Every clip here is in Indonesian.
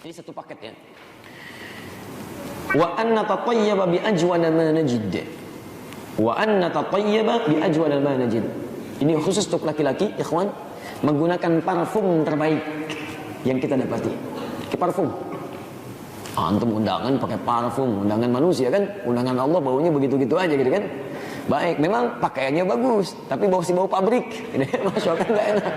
Ini satu paket ya. Wa an natatayyaba bi ajwada ma najid. Wa an natatayyaba bi ajwada ma najid. Ini khusus untuk laki-laki, ikhwan, menggunakan parfum terbaik yang kita dapati. Parfum. Antum undangan pakai parfum, undangan manusia kan, undangan Allah baunya begitu-gitu aja gitu kan. Baik, memang pakaiannya bagus, tapi bau pabrik. Ini Masya Allah nggak enak.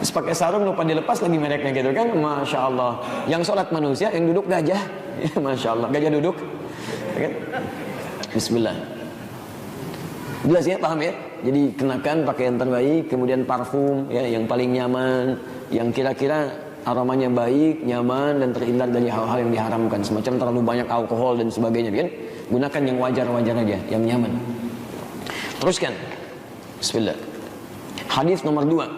Terus pakai sarung lupa dilepas lagi mereknya gitu kan, Masya Allah. Yang sholat manusia, yang duduk gajah. Masya Allah, gajah duduk. Kan? Bismillah. Jelas ya, paham ya? Jadi kenakan pakaian terbaik, kemudian parfum ya, yang paling nyaman, yang kira-kira aromanya baik, nyaman, dan terhindar dari hal-hal yang diharamkan, semacam terlalu banyak alkohol dan sebagainya kan? Gunakan yang wajar-wajar aja, yang nyaman. Teruskan. Bismillah. Hadis nomor 2.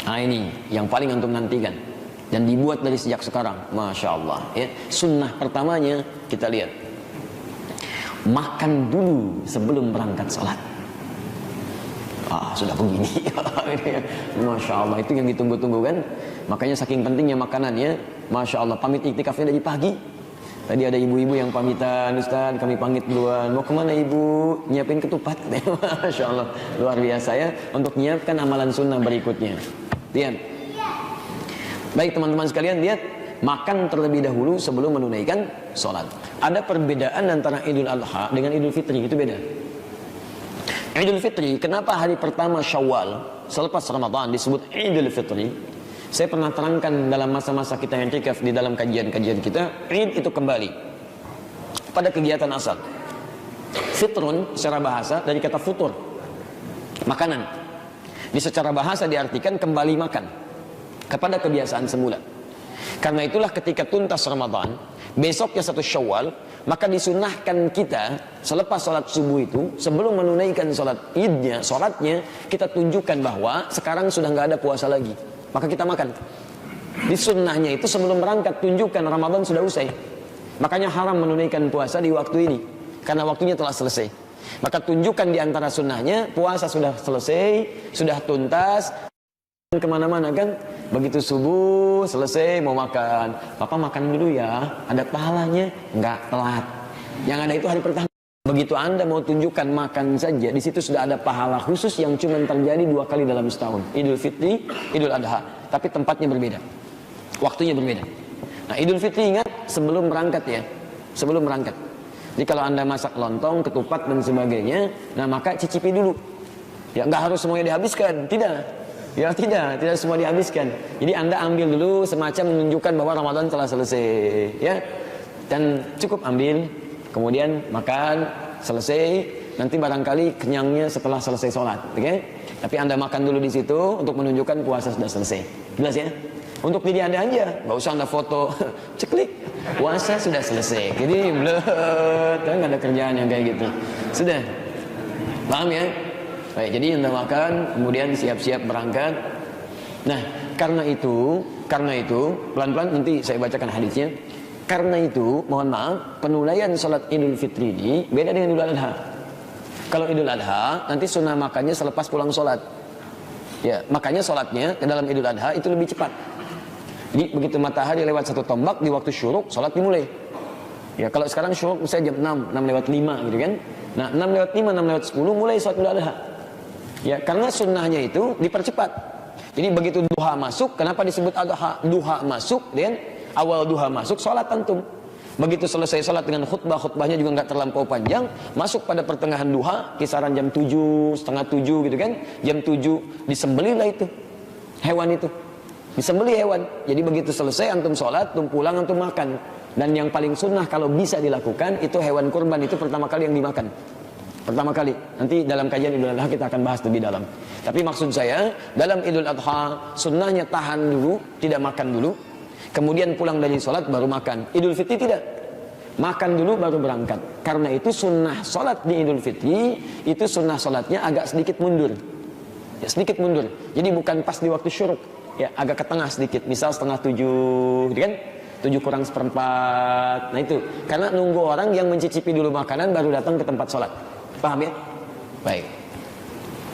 Nah ini yang paling antum nantikan dan dibuat dari sejak sekarang, Masya Allah ya. Sunnah pertamanya kita lihat, makan dulu sebelum berangkat sholat. Sudah begini. Masya Allah, itu yang ditunggu-tunggu kan. Makanya saking pentingnya makanannya, Masya Allah, pamit iktikafnya dari pagi. Tadi ada ibu-ibu yang pamitan, Ustaz kami pamit duluan. Mau kemana ibu? Nyiapin ketupat. Masya Allah, luar biasa ya, untuk nyiapkan amalan sunnah berikutnya. Lihat. Baik teman-teman sekalian, lihat, makan terlebih dahulu sebelum menunaikan sholat. Ada perbedaan antara Idul Adha dengan Idul Fitri, itu beda. Idul Fitri, kenapa hari pertama Syawal selepas Ramadan disebut Idul Fitri? Saya pernah terangkan dalam masa-masa kita yang i'tikaf di dalam kajian-kajian kita, Id itu kembali pada kegiatan asal. Fitrun secara bahasa dari kata futur, makanan. Di secara bahasa diartikan kembali makan kepada kebiasaan semula. Karena itulah ketika tuntas Ramadan, besoknya 1 Syawal, maka disunahkan kita selepas sholat subuh itu, sebelum menunaikan sholat idnya, sholatnya, kita tunjukkan bahwa sekarang sudah nggak ada puasa lagi. Maka kita makan. Di sunnahnya itu sebelum berangkat, tunjukkan Ramadan sudah usai. Makanya haram menunaikan puasa di waktu ini, karena waktunya telah selesai. Maka tunjukkan di antara sunnahnya, puasa sudah selesai, sudah tuntas. Kemana-mana kan, begitu subuh selesai mau makan, Papa makan dulu ya, ada pahalanya, nggak telat. Yang ada itu hari pertama. Begitu Anda mau tunjukkan makan saja, di situ sudah ada pahala khusus yang cuma terjadi 2 kali dalam setahun, Idul Fitri, Idul Adha, tapi tempatnya berbeda, waktunya berbeda. Nah Idul Fitri ingat sebelum berangkat ya, sebelum berangkat. Jadi kalau Anda masak lontong, ketupat dan sebagainya, nah maka cicipi dulu. Ya nggak harus semuanya dihabiskan, tidak. Ya tidak semua dihabiskan. Jadi Anda ambil dulu semacam menunjukkan bahwa Ramadan telah selesai, ya. Dan cukup ambil, kemudian makan, selesai. Nanti barangkali kenyangnya setelah selesai sholat, oke? Okay? Tapi Anda makan dulu di situ untuk menunjukkan puasa sudah selesai. Jelas ya? Untuk diri Anda aja, nggak usah Anda foto, ceklik, puasa sudah selesai. Jadi bleh, kan nggak ada kerjaan yang kayak gitu. Sudah, paham ya? Baik, jadi Anda makan, kemudian siap-siap berangkat. Nah, karena itu, pelan-pelan nanti saya bacakan hadisnya. Karena itu, mohon maaf, penunaian sholat Idul Fitri ini beda dengan Idul Adha. Kalau Idul Adha, nanti sunnah makannya selepas pulang sholat. Ya, makanya sholatnya ke dalam Idul Adha itu lebih cepat. Jadi begitu matahari lewat 1 tombak di waktu syuruk, sholat dimulai. Ya, kalau sekarang syuruk misalnya jam 6 lewat 5 gitu kan. Nah, 6 lewat 5, 6 lewat 10 mulai sholat Idul Adha. Ya, karena sunnahnya itu dipercepat. Jadi begitu duha masuk, kenapa disebut adha? Duha masuk, dan awal duha masuk, sholat antum. Begitu selesai sholat dengan khutbahnya juga nggak terlampau panjang, masuk pada pertengahan duha, kisaran jam 7, setengah 7 gitu kan. Jam 7 disembelihlah itu hewan itu, disembelih hewan. Jadi begitu selesai antum sholat, antum pulang, antum makan. Dan yang paling sunnah kalau bisa dilakukan itu hewan kurban itu pertama kali yang dimakan. Pertama kali, nanti dalam kajian Idul Adha kita akan bahas lebih dalam. Tapi maksud saya, dalam Idul Adha sunnahnya tahan dulu, tidak makan dulu, kemudian pulang dari sholat baru makan. Idul Fitri tidak, makan dulu baru berangkat. Karena itu sunnah sholat di Idul Fitri, itu sunnah sholatnya agak sedikit mundur. Ya, sedikit mundur. Jadi bukan pas di waktu syuruk, ya agak ke tengah sedikit. Misal setengah 7, gitu kan? 7 kurang seperempat. Nah itu, karena nunggu orang yang mencicipi dulu makanan baru datang ke tempat sholat. Paham ya? Baik.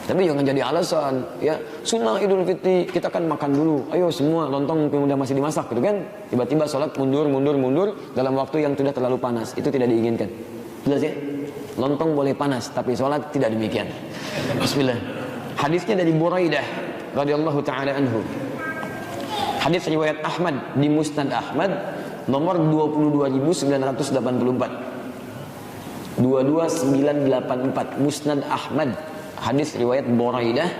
Tapi jangan jadi alasan, ya sunnah Idul Fitri kita kan makan dulu. Ayo semua lontong udah masih dimasak gitu kan. Tiba-tiba sholat mundur dalam waktu yang sudah terlalu panas. Itu tidak diinginkan. Jelas ya? Lontong boleh panas, tapi sholat tidak demikian. Bismillah. Hadisnya dari Buraidah radhiyallahu taala anhu. Hadis riwayat Ahmad di Musnad Ahmad nomor 22984. 22984 Musnad Ahmad. Hadis riwayat Buraidah,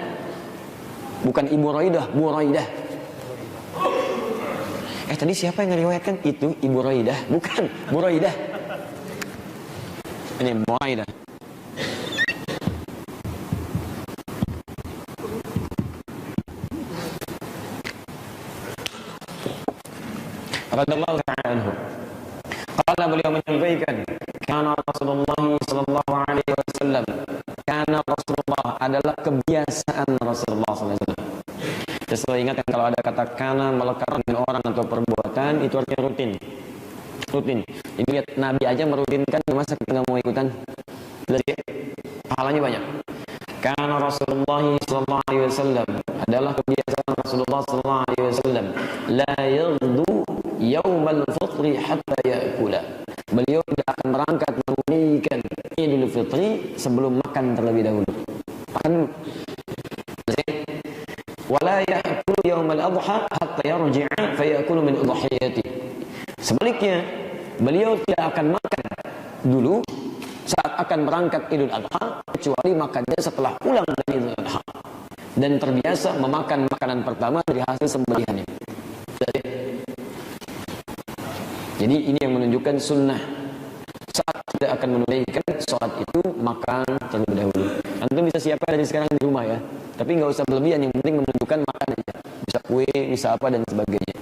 bukan Ibu Raidah, Buraidah. Tadi siapa yang ngeriwayatkan? Itu Ibu Raidah, bukan Buraidah. Ini Buraidah. Radhiyallahu ta'ala anhu. Qala, beliau menyampaikan, kana Rasulullah sallallahu alaihi wasallam, kana Rasulullah adalah kebiasaan Rasulullah sallallahu alaihi wasallam. Saya selalu ingatkan kalau ada kata kana melekat dengan orang atau perbuatan, itu artinya rutin. Rutin. Jadi lihat Nabi aja merutinkan, masa kita nggak mau ikutan? Jadi pahalanya banyak. Kana Rasulullah sallallahu alaihi wasallam, adalah kebiasaan Rasulullah sallallahu alaihi wasallam, la yaghdu yaumal fitri hatta ya'kula. Beliau tidak akan berangkat menunaikan Idul Fitri sebelum makan terlebih dahulu. Makan dulu. Wala ya'kulu yaumal adha hatta yarji'a fa ya'kulu min udhiyati. Sebaliknya, beliau tidak akan makan dulu saat akan berangkat Idul Adha, kecuali makannya setelah pulang dari Idul Adha, dan terbiasa memakan makanan pertama dari hasil sembelihannya. Jadi ini yang menunjukkan sunnah. Saat tidak akan menunaikan sholat itu, makan terlebih dahulu. Antum bisa siapkan dari sekarang di rumah ya. Tapi nggak usah berlebihan, yang penting menentukan makan aja. Bisa kue, bisa apa dan sebagainya.